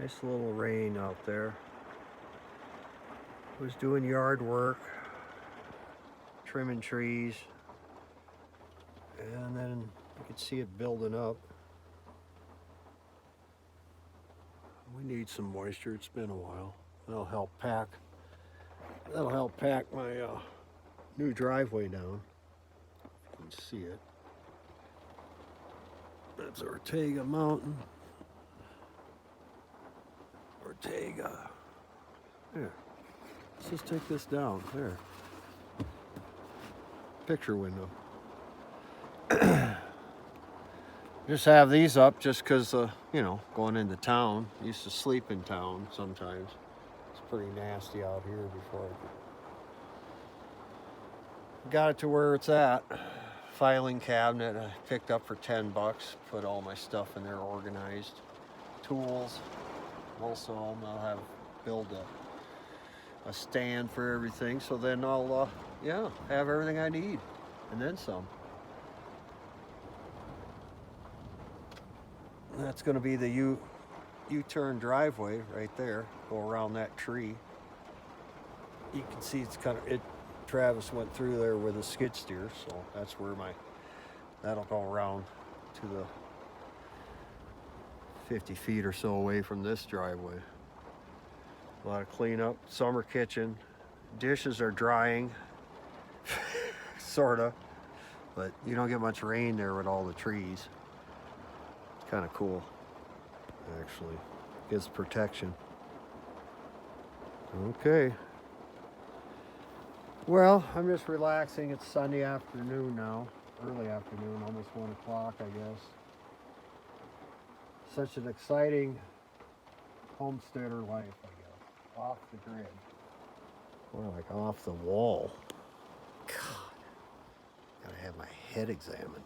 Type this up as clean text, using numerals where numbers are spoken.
Nice little rain out there. Was doing yard work, trimming trees, and then you can see it building up. We need some moisture. It's been a while. That'll help pack. That'll help pack my new driveway down. You can see it. That's Ortega Mountain. Ortega. There. Let's just take this down. There. Picture window. Just have these up just because, going into town. Used to sleep in town sometimes. It's pretty nasty out here before I got it to where it's at. Filing cabinet I picked up for $10. Put all my stuff in there organized. Tools. Most of them I'll build a stand for everything. So then I'll, have everything I need. And then some. That's going to be the U-turn driveway right there. Go around that tree. You can see it's Travis went through there with a skid steer, so that's where that'll go around to the 50 feet or so away from this driveway. A lot of cleanup, summer kitchen. Dishes are drying, sorta, but you don't get much rain there with all the trees. It's kind of cool, actually. Gives protection. Okay. Well, I'm just relaxing. It's Sunday afternoon now. Early afternoon, almost 1 o'clock, I guess. Such an exciting homesteader life, I guess. Off the grid. More like off the wall. God. Gotta have my head examined.